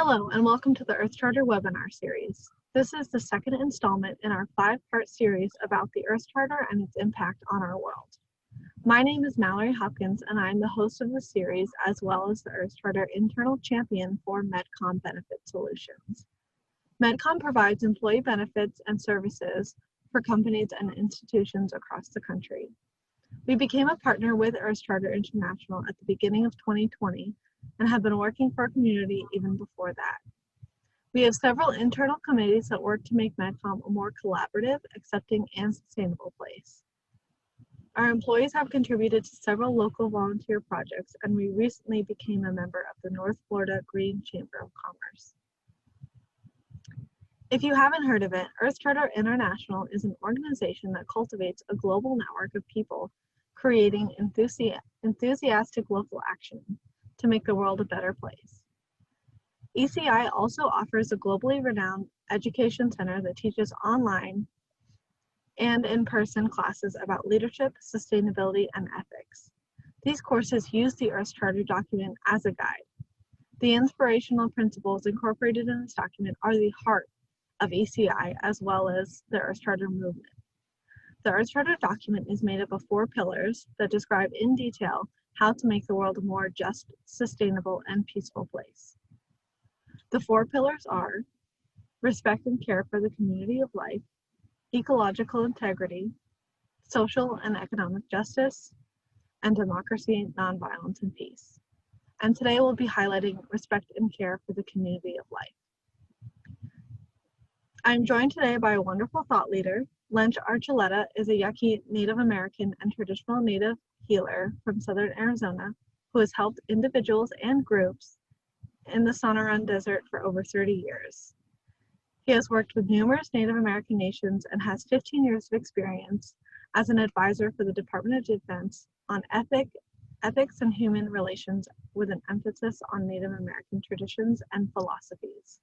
Hello, and welcome to the Earth Charter webinar series. This is the second installment in our 5-part series about the Earth Charter and its impact on our world. My name is Mallory Hopkins, and I'm the host of the series, as well as the Earth Charter internal champion for Medcom Benefit Solutions. Medcom provides employee benefits and services for companies and institutions across the country. We became a partner with Earth Charter International at the beginning of 2020 and have been working for our community even before that. We have several internal committees that work to make Medcom a more collaborative, accepting, and sustainable place. Our employees have contributed to several local volunteer projects, and we recently became a member of the North Florida Green Chamber of Commerce. If you haven't heard of it, Earth Charter International is an organization that cultivates a global network of people creating enthusiastic local action to make the world a better place. ECI also offers a globally renowned education center that teaches online and in-person classes about leadership, sustainability, and ethics. These courses use the Earth Charter document as a guide. The inspirational principles incorporated in this document are the heart of ECI as well as the Earth Charter movement. The Earth Charter document is made up of 4 pillars that describe in detail how to make the world a more just, sustainable, and peaceful place. The 4 pillars are respect and care for the community of life, ecological integrity, social and economic justice, and democracy, nonviolence, and peace. And today we'll be highlighting respect and care for the community of life. I'm joined today by a wonderful thought leader. Lench Archuleta is a Yaqui Native American and traditional Native healer from southern Arizona who has helped individuals and groups in the Sonoran Desert for over 30 years. He has worked with numerous Native American nations and has 15 years of experience as an advisor for the Department of Defense on ethics and human relations with an emphasis on Native American traditions and philosophies.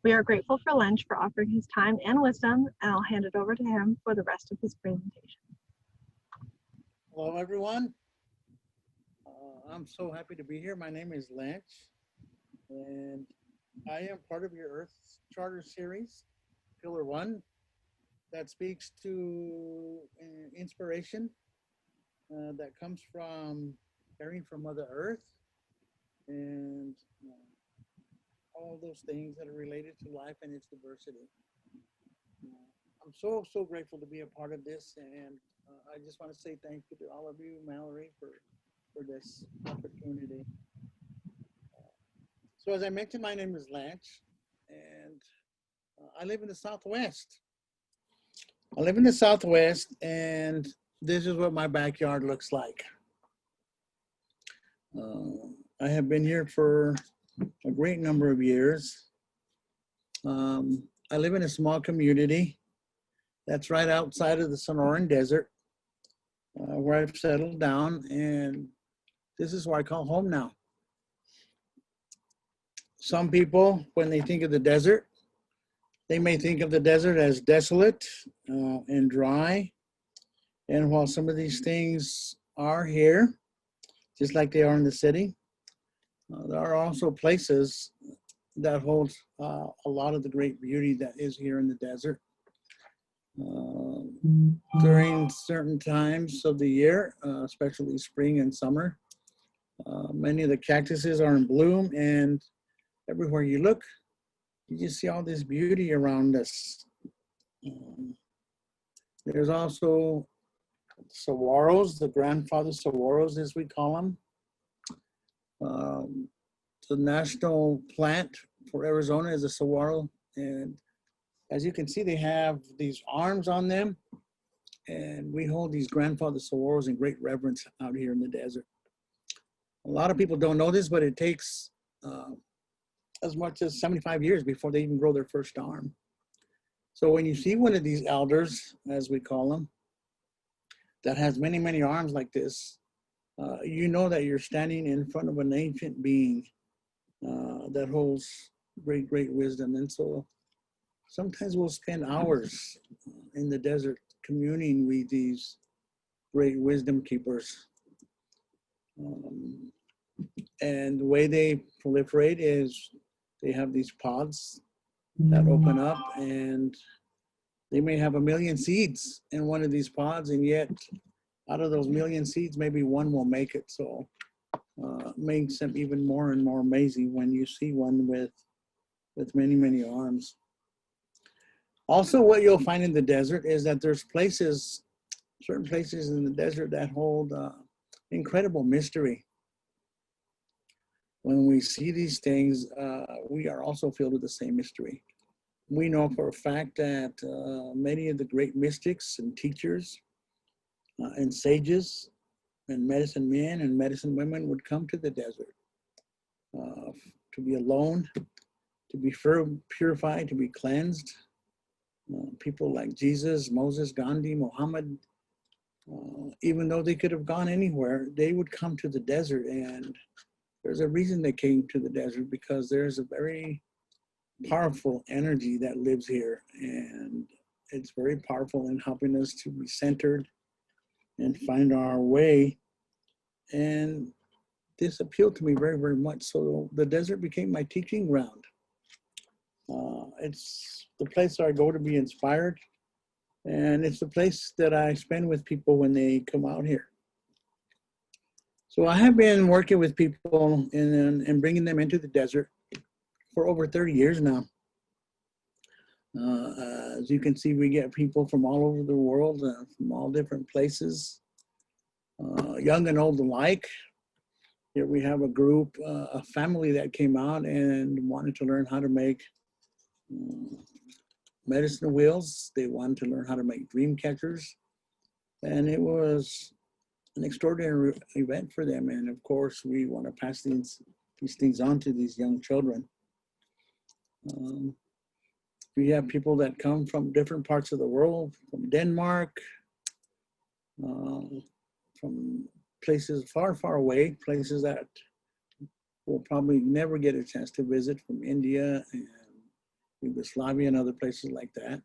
We are grateful for Lench for offering his time and wisdom, and I'll hand it over to him for the rest of his presentation. Hello, everyone. I'm so happy to be here. My name is Lench, and I am part of your Earth Charter series, Pillar 1, that speaks to inspiration that comes from caring for Mother Earth and all those things that are related to life and its diversity. I'm so grateful to be a part of this, and I just want to say thank you to all of you, Mallory, for this opportunity. So as I mentioned, my name is Lench, and I live in the Southwest. I live in the Southwest, and this is what my backyard looks like. I have been here for a great number of years. I live in a small community that's right outside of the Sonoran Desert, where I've settled down, and this is what I call home now. Some people, when they think of the desert, they may think of the desert as desolate and dry. And while some of these things are here, just like they are in the city, there are also places that hold a lot of the great beauty that is here in the desert. During certain times of the year, especially spring and summer, many of the cactuses are in bloom, and everywhere you look, you just see all this beauty around us. There's also saguaros, the grandfather saguaros as we call them. The national plant for Arizona is a saguaro, and as you can see, they have these arms on them, and we hold these grandfather saguaros in great reverence out here in the desert. A lot of people don't know this, but it takes as much as 75 years before they even grow their first arm. So when you see one of these elders, as we call them, that has many arms like this, you know that you're standing in front of an ancient being that holds great wisdom. And so sometimes we'll spend hours in the desert communing with these great wisdom keepers. And the way they proliferate is They have these pods that open up, and they may have 1 million seeds in one of these pods, and yet out of those 1 million seeds, maybe one will make it. So makes them even more and more amazing when you see one with many, many arms. Also, what you'll find in the desert is that there's places, certain places in the desert that hold incredible mystery. When we see these things, we are also filled with the same mystery. We know for a fact that many of the great mystics and teachers and sages and medicine men and medicine women would come to the desert to be alone, to be purified, to be cleansed. People like Jesus, Moses, Gandhi, Muhammad, even though they could have gone anywhere, they would come to the desert. And there's a reason they came to the desert, because there's a very powerful energy that lives here. And it's very powerful in helping us to be centered and find our way. And this appealed to me very, very much. So the desert became my teaching ground. It's the place where I go to be inspired, and it's the place that I spend with people when they come out here. So I have been working with people and bringing them into the desert for over 30 years now. As you can see, we get people from all over the world, from all different places, young and old alike. Here we have a group, a family that came out and wanted to learn how to make medicine wheels. They wanted to learn how to make dream catchers. And it was an extraordinary event for them. And of course, we want to pass these things on to these young children. We have people that come from different parts of the world, from Denmark, from places far, far away, places that we'll probably never get a chance to visit, from India and Yugoslavia and other places like that.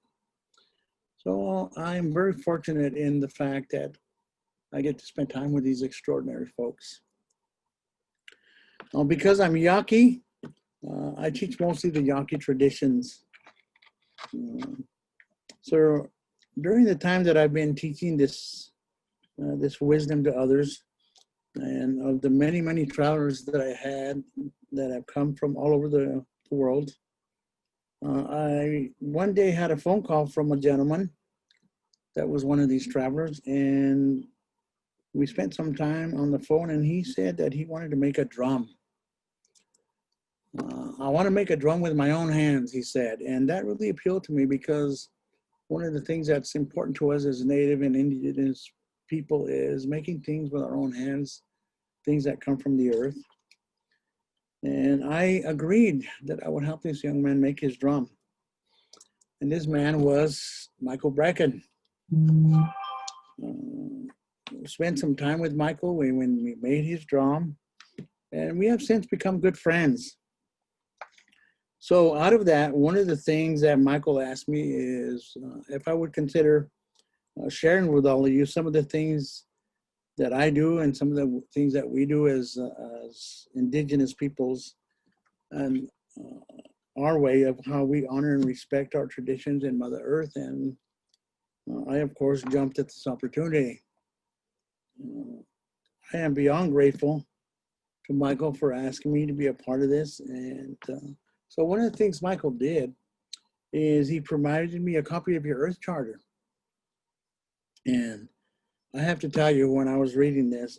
So I'm very fortunate in the fact that I get to spend time with these extraordinary folks. Because I'm Yaqui, I teach mostly the Yaqui traditions. So during the time that I've been teaching this wisdom to others, and of the many, many travelers that I had that have come from all over the world, I one day had a phone call from a gentleman that was one of these travelers, and we spent some time on the phone, and he said that he wanted to make a drum. I want to make a drum with my own hands, he said, and that really appealed to me, because one of the things that's important to us as Native and Indigenous people is making things with our own hands, things that come from the earth. And I agreed that I would help this young man make his drum. And this man was Michael Bracken. Spent some time with Michael when we made his drum, and we have since become good friends. So out of that, one of the things that Michael asked me is if I would consider sharing with all of you some of the things that I do and some of the things that we do as Indigenous peoples, and our way of how we honor and respect our traditions in Mother Earth. And I, of course, jumped at this opportunity. I am beyond grateful to Michael for asking me to be a part of this. And so one of the things Michael did is he provided me a copy of your Earth Charter. And I have to tell you, when I was reading this,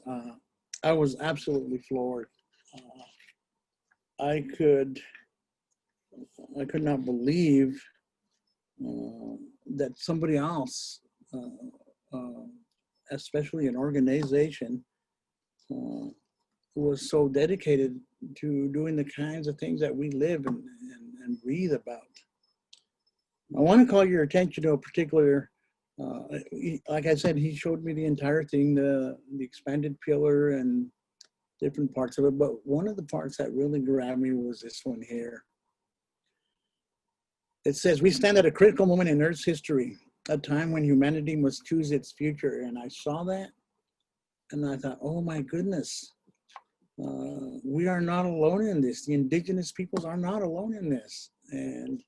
I was absolutely floored. I could not believe that somebody else, especially an organization, was so dedicated to doing the kinds of things that we live and breathe about. I want to call your attention to a particular, like I said, he showed me the entire thing, the expanded pillar and different parts of it, but one of the parts that really grabbed me was this one here. It says, we stand at a critical moment in Earth's history, a time when humanity must choose its future. And I saw that and I thought, oh my goodness, We are not alone in this. The indigenous peoples are not alone in this. And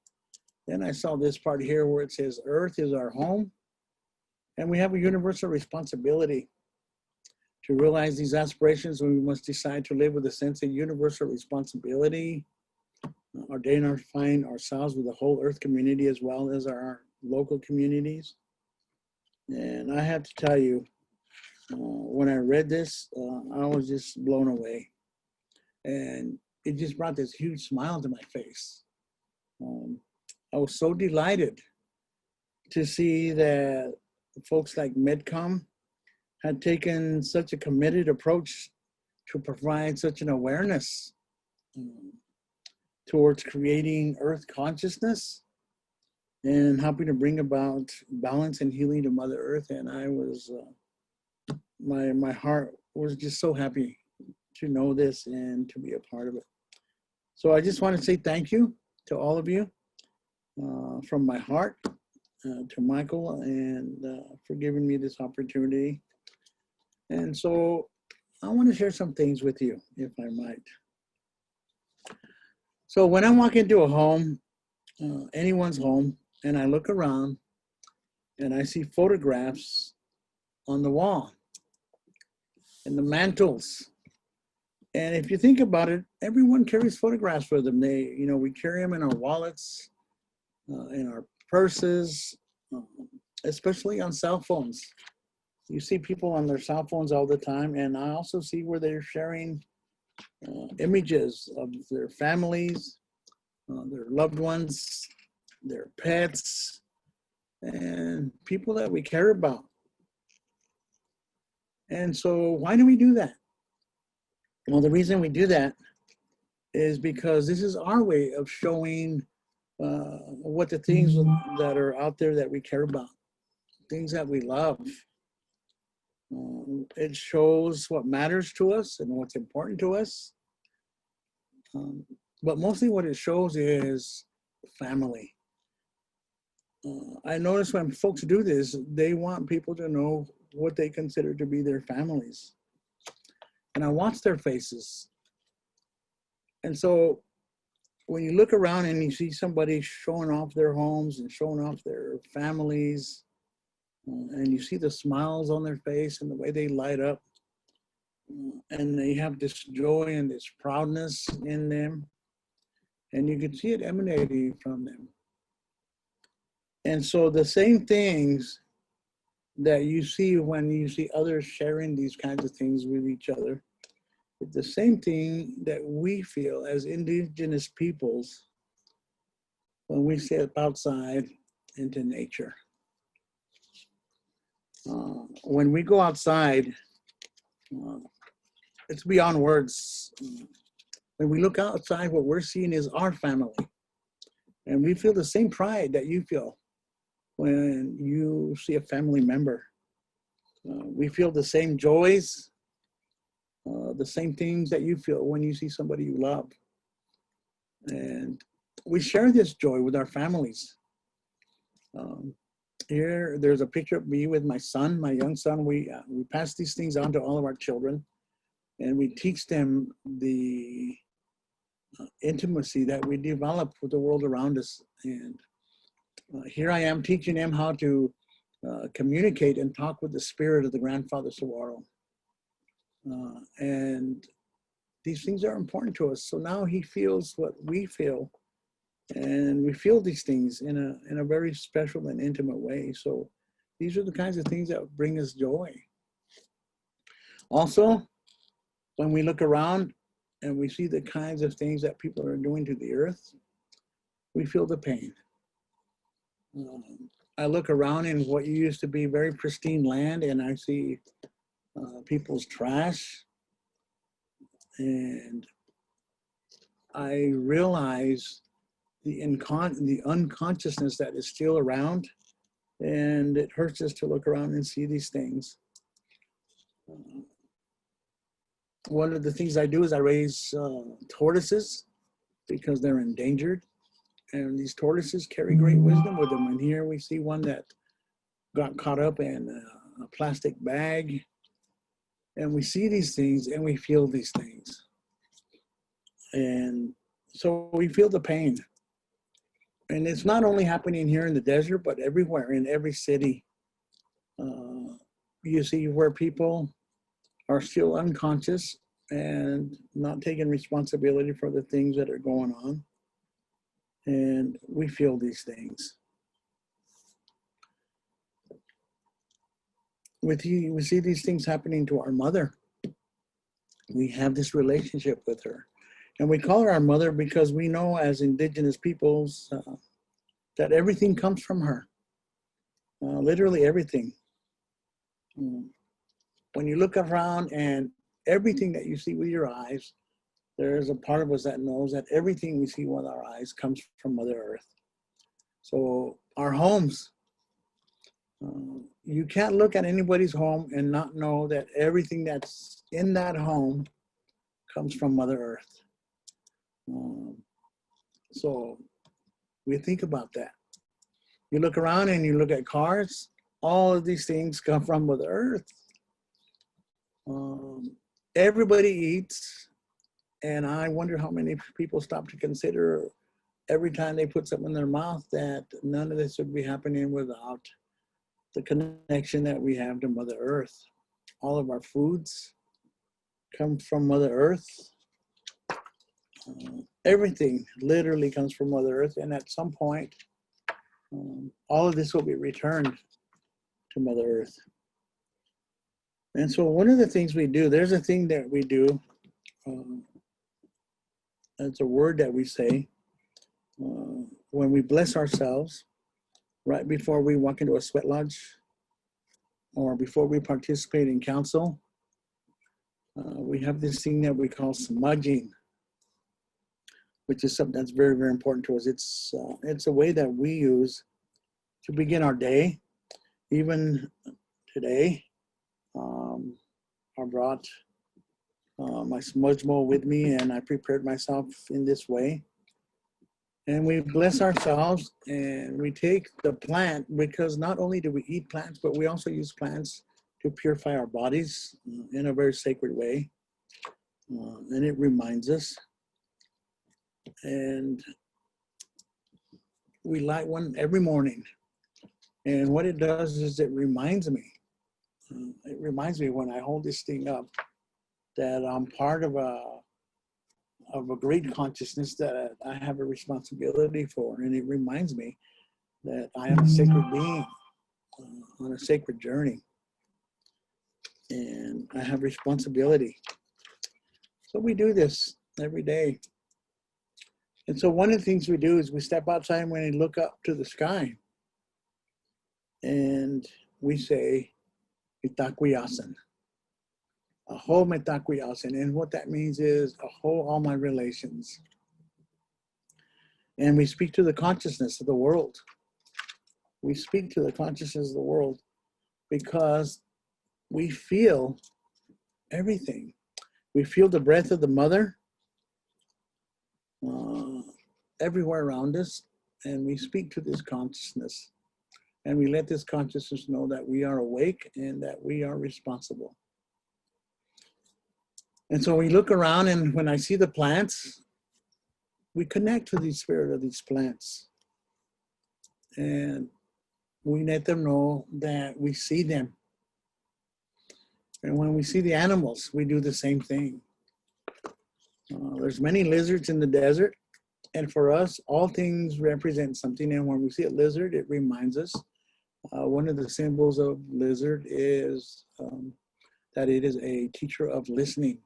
then I saw this part here where it says, Earth is our home, and we have a universal responsibility to realize these aspirations. We must decide to live with a sense of universal responsibility, identifying ourselves with the whole Earth community as well as our local communities. And I have to tell you, when I read this, I was just blown away. And it just brought this huge smile to my face. I was so delighted to see that folks like Medcom had taken such a committed approach to provide such an awareness towards creating Earth consciousness and helping to bring about balance and healing to Mother Earth. And I was, my heart was just so happy to know this and to be a part of it. So I just want to say thank you to all of you from my heart, to Michael, and for giving me this opportunity. And so I want to share some things with you, if I might. So when I walk into a home, anyone's home, and I look around and I see photographs on the wall and the mantles. And if you think about it, everyone carries photographs with them. They, you know, we carry them in our wallets, in our purses, especially on cell phones. You see people on their cell phones all the time, and I also see where they're sharing images of their families, their loved ones, their pets, and people that we care about. And so why do we do that? Well, the reason we do that is because this is our way of showing what the things that are out there that we care about, things that we love. It shows what matters to us and what's important to us. But mostly what it shows is family. I notice when folks do this, they want people to know what they consider to be their families. And I watch their faces. And so when you look around and you see somebody showing off their homes and showing off their families, and you see the smiles on their face and the way they light up, and they have this joy and this proudness in them, and you can see it emanating from them. And so the same things that you see when you see others sharing these kinds of things with each other, it's the same thing that we feel as indigenous peoples when we step outside into nature. When we go outside, it's beyond words. When we look outside, what we're seeing is our family. And we feel the same pride that you feel when you see a family member. We feel the same joys, the same things that you feel when you see somebody you love. And we share this joy with our families. Here, there's a picture of me with my son, my young son. We pass these things on to all of our children, and we teach them the intimacy that we develop with the world around us. And here I am teaching them how to communicate and talk with the spirit of the grandfather saguaro. And these things are important to us. So now he feels what we feel, and we feel these things in a very special and intimate way. So these are the kinds of things that bring us joy. Also, when we look around and we see the kinds of things that people are doing to the earth, we feel the pain. I look around in what used to be very pristine land, and I see people's trash, and I realize the unconsciousness that is still around, and it hurts us to look around and see these things. One of the things I do is I raise tortoises because they're endangered, and these tortoises carry great wisdom with them. And here we see one that got caught up in a plastic bag, And we see these things and we feel these things. And so we feel the pain. And it's not only happening here in the desert, but everywhere, in every city. You see where people are still unconscious and not taking responsibility for the things that are going on. And we feel these things. We see these things happening to our mother. We have this relationship with her. And we call her our mother because we know as indigenous peoples that everything comes from her. Literally everything. When you look around and everything that you see with your eyes, there's a part of us that knows that everything we see with our eyes comes from Mother Earth. So our homes, you can't look at anybody's home and not know that everything that's in that home comes from Mother Earth. So we think about that. You look around and you look at cars, all of these things come from Mother Earth. Everybody eats, and I wonder how many people stop to consider every time they put something in their mouth that none of this would be happening without the connection that we have to Mother Earth. All of our foods come from Mother Earth. Everything literally comes from Mother Earth, and at some point, all of this will be returned to Mother Earth. And so one of the things we do, there's a thing that we do, it's a word that we say when we bless ourselves right before we walk into a sweat lodge or before we participate in council. We have this thing that we call smudging, which is something that's very, very important to us. It's a way that we use to begin our day. Even today, I brought my smudge bowl with me, and I prepared myself in this way. And we bless ourselves, and we take the plant, because not only do we eat plants, but we also use plants to purify our bodies in a very sacred way. And it reminds us. And we light one every morning. And what it does is it reminds me. It reminds me when I hold this thing up that I'm part of a great consciousness that I have a responsibility for. And it reminds me that I am a sacred being on a sacred journey. And I have responsibility. So we do this every day. And so one of the things we do is we step outside and we look up to the sky. And we say, Itakuyasan. Aho metakuyasan. And what that means is, aho all my relations. And we speak to the consciousness of the world. We speak to the consciousness of the world because we feel everything. We feel the breath of the mother everywhere around us, and we speak to this consciousness. And we let this consciousness know that we are awake and that we are responsible. And so we look around, and when I see the plants, we connect to the spirit of these plants. And we let them know that we see them. And when we see the animals, we do the same thing. There's many lizards in the desert. And for us, all things represent something. And when we see a lizard, it reminds us. One of the symbols of lizard is that it is a teacher of listening.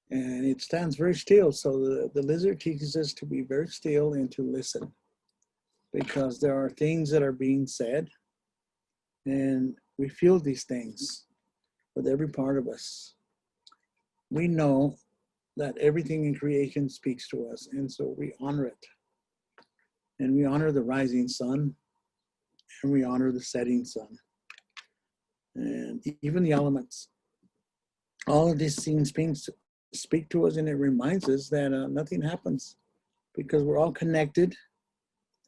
And it stands very still. So the lizard teaches us to be very still and to listen. Because there are things that are being said. And we feel these things with every part of us. We know that everything in creation speaks to us, and so we honor it. And we honor the rising sun, and we honor the setting sun. And even the elements. All of these things speak to us, and it reminds us that nothing happens because we're all connected,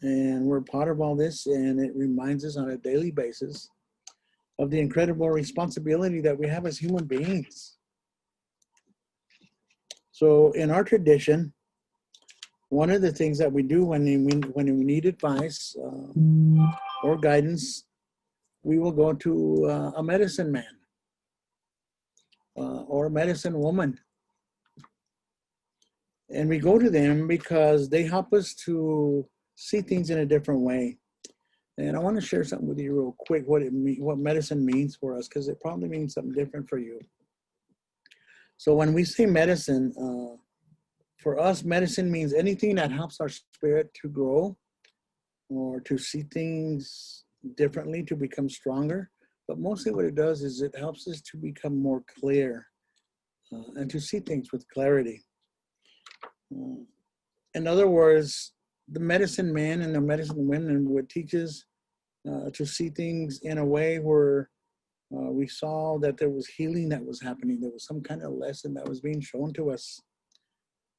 and we're part of all this, and it reminds us on a daily basis of the incredible responsibility that we have as human beings. So in our tradition, one of the things that we do when we need advice or guidance, we will go to a medicine man or a medicine woman. And we go to them because they help us to see things in a different way. And I want to share something with you real quick, what medicine means for us, because it probably means something different for you. So when we say medicine, for us, medicine means anything that helps our spirit to grow or to see things differently, to become stronger. But mostly what it does is it helps us to become more clear and to see things with clarity. In other words, the medicine man and the medicine women would teach us to see things in a way where we saw that there was healing that was happening. There was some kind of lesson that was being shown to us.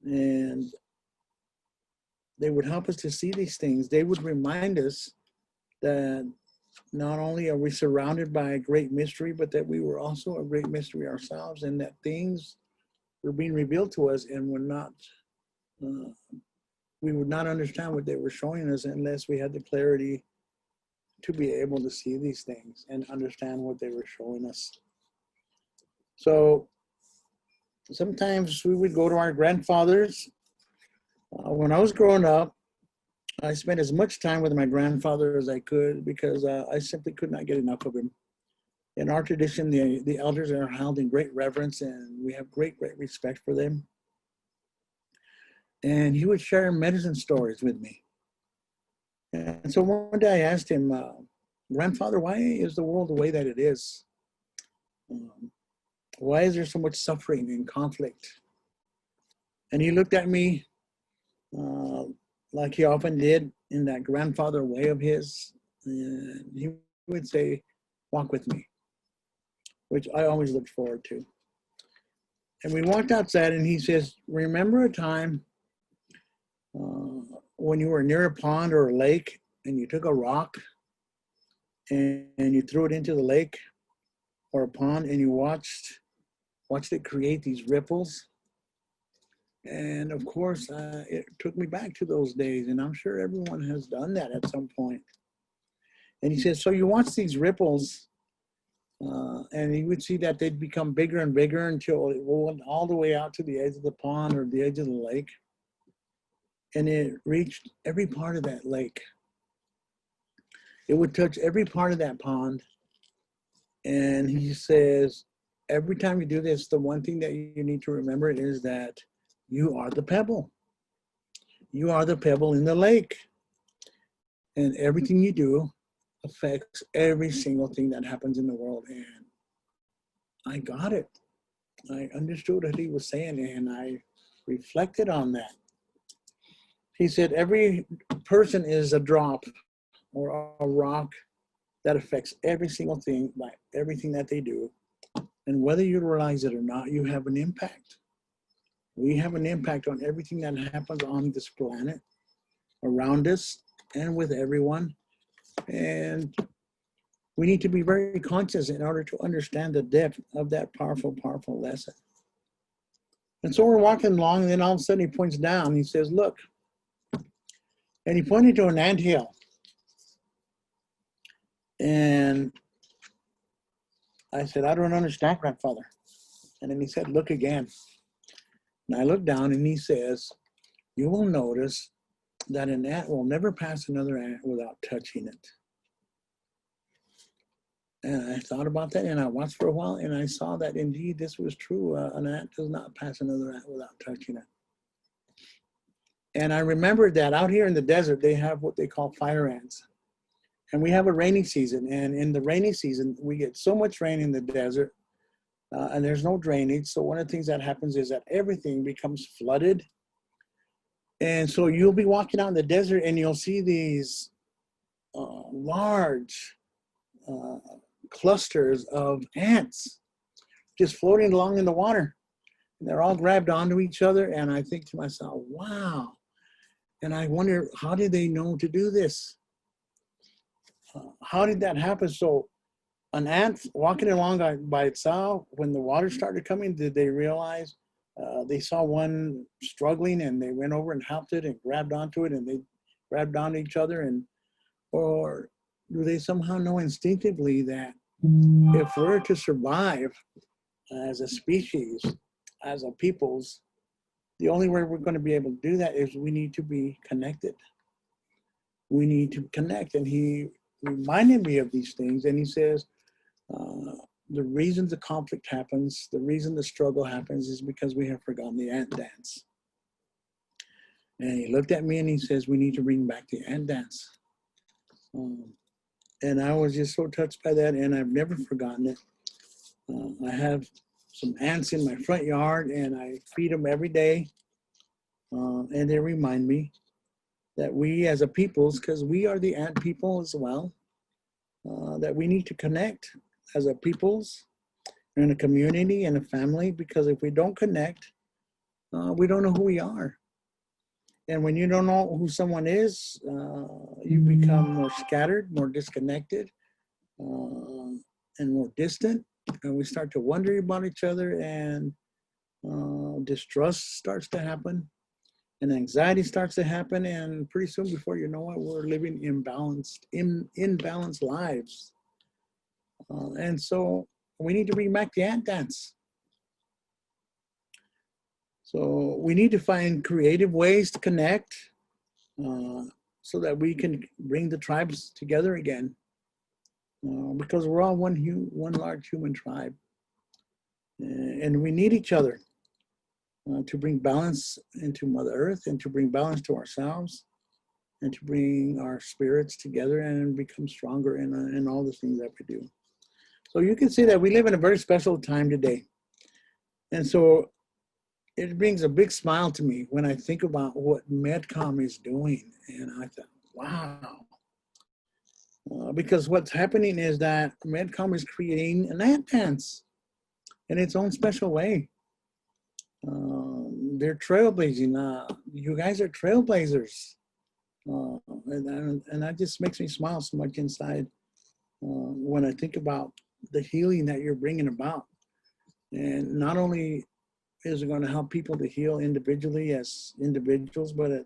And they would help us to see these things. They would remind us that not only are we surrounded by a great mystery, but that we were also a great mystery ourselves, and that things were being revealed to us and were not, we would not understand what they were showing us unless we had the clarity to be able to see these things and understand what they were showing us. So sometimes we would go to our grandfathers. When I was growing up, I spent as much time with my grandfather as I could because I simply could not get enough of him. In our tradition, the elders are held in great reverence, and we have great respect for them. And he would share medicine stories with me. And so one day I asked him, Grandfather, why is the world the way that it is? Why is there so much suffering and conflict? And he looked at me like he often did in that grandfather way of his. And he would say, walk with me, which I always looked forward to. And we walked outside and he says, remember a time when you were near a pond or a lake and you took a rock and you threw it into the lake or a pond and you watched it create these ripples? And of course, it took me back to those days, and I'm sure everyone has done that at some point. And he says, so you watch these ripples, and you would see that they'd become bigger and bigger until it went all the way out to the edge of the pond or the edge of the lake. And it reached every part of that lake. It would touch every part of that pond. And he says, every time you do this, the one thing that you need to remember is that you are the pebble. You are the pebble in the lake. And everything you do affects every single thing that happens in the world. And I got it. I understood what he was saying, and I reflected on that. He said, every person is a drop or a rock that affects every single thing by everything that they do. And whether you realize it or not, you have an impact. We have an impact on everything that happens on this planet, around us, and with everyone. And we need to be very conscious in order to understand the depth of that powerful, powerful lesson. And so we're walking along, and then all of a sudden he points down. And he says, look. And he pointed to an anthill. And I said, I don't understand, Grandfather. And then he said, look again. And I looked down, and he says, you will notice that an ant will never pass another ant without touching it. And I thought about that, and I watched for a while, and I saw that indeed this was true. An ant does not pass another ant without touching it. And I remembered that out here in the desert, they have what they call fire ants. And we have a rainy season, and in the rainy season, we get so much rain in the desert, and there's no drainage. So one of the things that happens is that everything becomes flooded. And so you'll be walking out in the desert, and you'll see these large clusters of ants just floating along in the water. And they're all grabbed onto each other, and I think to myself, wow. And I wonder, how did they know to do this? How did that happen? So an ant walking along by itself, when the water started coming, did they realize they saw one struggling and they went over and helped it and grabbed onto it and they grabbed onto each other? And or do they somehow know instinctively that if we're to survive as a species, as a peoples, the only way we're going to be able to do that is we need to be connected. We need to connect. And he reminded me of these things, and he says, the reason the conflict happens, the reason the struggle happens is because we have forgotten the ant dance. And he looked at me and he says, we need to bring back the ant dance. And I was just so touched by that, and I've never forgotten it. I have some ants in my front yard, and I feed them every day. And they remind me that we as a peoples, because we are the ant people as well, that we need to connect as a peoples and a community and a family, because if we don't connect, we don't know who we are. And when you don't know who someone is, you become more scattered, more disconnected, and more distant. And we start to wonder about each other, and distrust starts to happen, and anxiety starts to happen. And pretty soon, before you know it, we're living imbalanced lives. And so we need to bring back the ant dance. So we need to find creative ways to connect so that we can bring the tribes together again, because we're all one large human tribe. And we need each other to bring balance into Mother Earth, and to bring balance to ourselves, and to bring our spirits together and become stronger in all the things that we do. So you can see that we live in a very special time today. And so it brings a big smile to me when I think about what Medcom is doing. And I thought, wow. Because what's happening is that Medcom is creating an ant dance in its own special way. They're trailblazing. You guys are trailblazers. And that just makes me smile so much inside when I think about the healing that you're bringing about. And not only is it going to help people to heal individually as individuals, but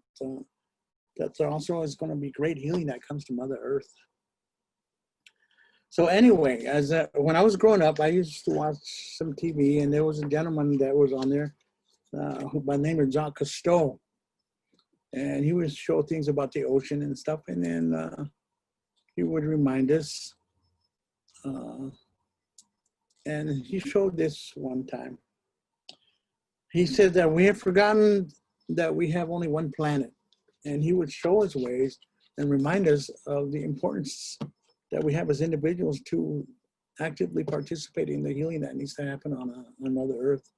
that's also is going to be great healing that comes to Mother Earth. So anyway, when I was growing up, I used to watch some TV, and there was a gentleman that was on there who by the name of Jacques Cousteau. And he would show things about the ocean and stuff, and then he would remind us. And he showed this one time. He said that we have forgotten that we have only one planet. And he would show us ways and remind us of the importance that we have as individuals to actively participate in the healing that needs to happen on Mother Earth.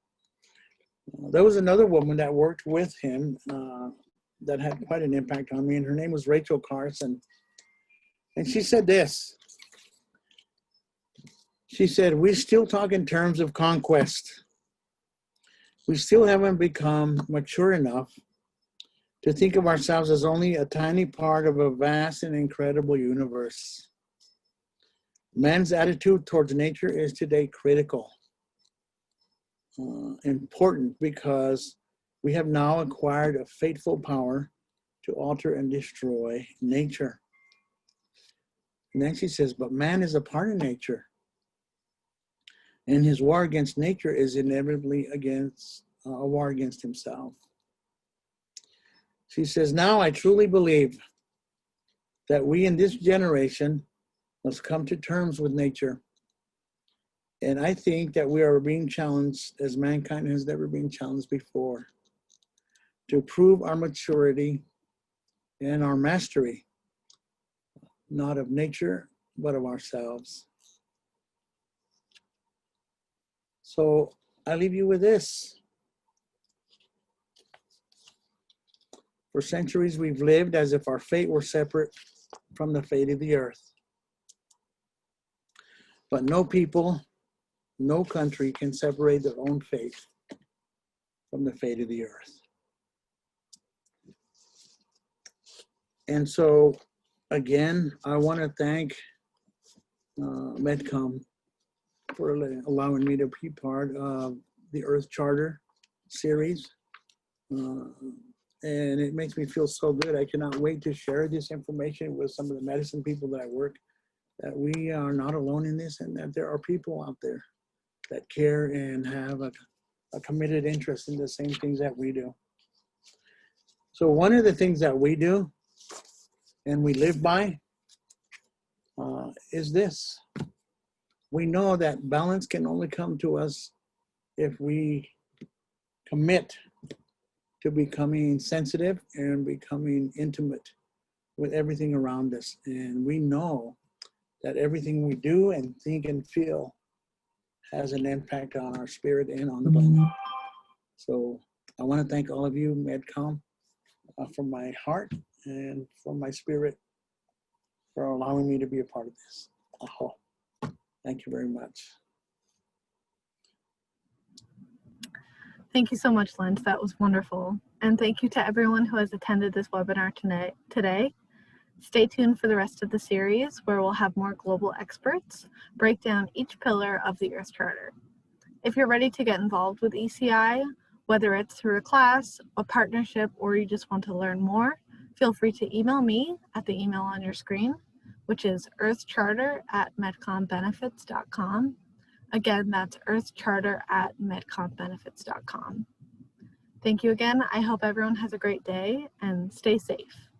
There was another woman that worked with him that had quite an impact on me, and her name was Rachel Carson. And she said this. She said, we still talk in terms of conquest. We still haven't become mature enough to think of ourselves as only a tiny part of a vast and incredible universe. Man's attitude towards nature is today critical, important, because we have now acquired a fateful power to alter and destroy nature. And then she says, but man is a part of nature. And his war against nature is inevitably a war against himself. She says, now I truly believe that we in this generation must come to terms with nature. And I think that we are being challenged as mankind has never been challenged before, to prove our maturity and our mastery, not of nature, but of ourselves. So I leave you with this. For centuries, we've lived as if our fate were separate from the fate of the earth. But no people, no country can separate their own fate from the fate of the earth. And so, again, I want to thank Medcom for allowing me to be part of the Earth Charter series. And it makes me feel so good. I cannot wait to share this information with some of the medicine people that I work, that we are not alone in this, and that there are people out there that care and have a committed interest in the same things that we do. So one of the things that we do and we live by is this. We know that balance can only come to us if we commit to becoming sensitive and becoming intimate with everything around us. And we know that everything we do and think and feel has an impact on our spirit and on the planet. So I want to thank all of you, Medcom, from my heart and from my spirit for allowing me to be a part of this. Thank you very much. Thank you so much, Lench. That was wonderful. And thank you to everyone who has attended this webinar today. Stay tuned for the rest of the series, where we'll have more global experts break down each pillar of the Earth Charter. If you're ready to get involved with ECI, whether it's through a class, a partnership, or you just want to learn more, feel free to email me at the email on your screen, which is earthcharter@medcombenefits.com. Again, that's earthcharter@medcombenefits.com. Thank you again. I hope everyone has a great day and stay safe.